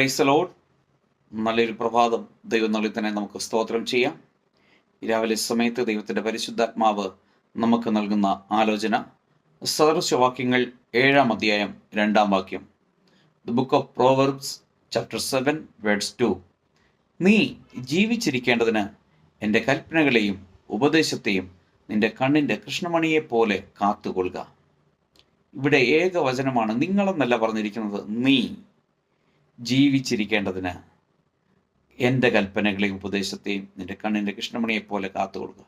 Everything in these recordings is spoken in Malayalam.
Praise Lord. നല്ലൊരു പ്രഭാതം ദൈവം നൽകി തന്നെ നമുക്ക് സ്തോത്രം ചെയ്യാം. രാവിലെ സമയത്ത് ദൈവത്തിൻ്റെ പരിശുദ്ധാത്മാവ് നമുക്ക് നൽകുന്ന ആലോചന സദൃശവാക്യങ്ങൾ 7-ാം അധ്യായം 2-ാം വാക്യം. The book of proverbs chapter 7 verse 2. നീ ജീവിച്ചിരിക്കേണ്ടതിന് എൻ്റെ കൽപ്പനകളെയും ഉപദേശത്തെയും നിന്റെ കണ്ണിൻ്റെ കൃഷ്ണമണിയെ പോലെ കാത്തുകൊള്ളുക. ഇവിടെ ഏകവചനമാണ്, നിങ്ങളെന്നല്ല പറഞ്ഞിരിക്കുന്നത്. നീ ജീവിച്ചിരിക്കേണ്ടതിന് എൻ്റെ കൽപ്പനകളെയും ഉപദേശത്തെയും നിന്റെ കണ്ണിൻ്റെ കൃഷ്ണമണിയെ പോലെ കാത്തുകൊള്ളുക.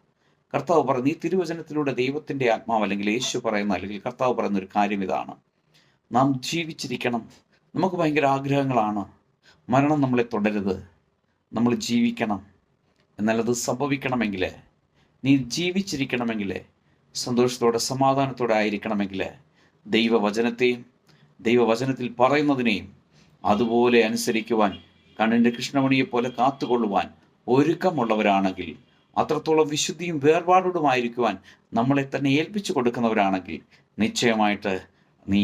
കർത്താവ് പറയുന്ന ഈ തിരുവചനത്തിലൂടെ ദൈവത്തിൻ്റെ ആത്മാവ് അല്ലെങ്കിൽ യേശു പറയുന്ന അല്ലെങ്കിൽ കർത്താവ് പറയുന്ന ഒരു കാര്യം ഇതാണ്: നാം ജീവിച്ചിരിക്കണം. നമുക്ക് ഭയങ്കര ആഗ്രഹങ്ങളാണ്. മരണം നമ്മളെ തുടരുത്, നമ്മൾ ജീവിക്കണം. എന്നാൽ അത് സംഭവിക്കണമെങ്കിൽ, നീ ജീവിച്ചിരിക്കണമെങ്കിൽ, സന്തോഷത്തോടെ സമാധാനത്തോടെ ആയിരിക്കണമെങ്കിൽ ദൈവവചനത്തെയും ദൈവവചനത്തിൽ പറയുന്നതിനെയും അതുപോലെ അനുസരിക്കുവാൻ, കണ്ണിൻ്റെ കൃഷ്ണമണിയെപ്പോലെ കാത്തുകൊള്ളുവാൻ ഒരുക്കമുള്ളവരാണെങ്കിൽ, അത്രത്തോളം വിശുദ്ധിയും വേർപാടോടുമായിരിക്കുവാൻ നമ്മളെ തന്നെ ഏൽപ്പിച്ചു കൊടുക്കുന്നവരാണെങ്കിൽ, നിശ്ചയമായിട്ട് നീ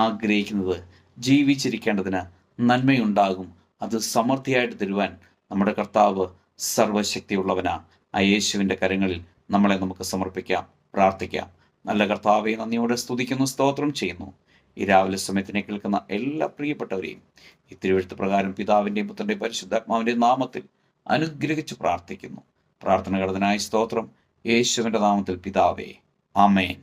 ആഗ്രഹിക്കുന്നത് ജീവിച്ചിരിക്കേണ്ടതിന് നന്മയുണ്ടാകും. അത് സമൃദ്ധിയായിട്ട് തരുവാൻ നമ്മുടെ കർത്താവ് സർവശക്തിയുള്ളവനാ. ആ യേശുവിൻ്റെ കരങ്ങളിൽ നമ്മളെ നമുക്ക് സമർപ്പിക്കാം, പ്രാർത്ഥിക്കാം. നല്ല കർത്താവെ, നന്ദിയോടെ സ്തുതിക്കുന്നു, സ്തോത്രം ചെയ്യുന്നു. ഈ രാവിലെ സമയത്തിനെ കേൾക്കുന്ന എല്ലാ പ്രിയപ്പെട്ടവരെയും ഈ തിരുവെഴുത്ത് പ്രകാരം പിതാവിൻ്റെയും പുത്രൻ്റെയും പരിശുദ്ധാത്മാവിൻ്റെയും നാമത്തിൽ അനുഗ്രഹിച്ച് പ്രാർത്ഥിക്കുന്നു. പ്രാർത്ഥന കടനായി സ്തോത്രം, യേശുവിൻ്റെ നാമത്തിൽ പിതാവേ, ആമേൻ.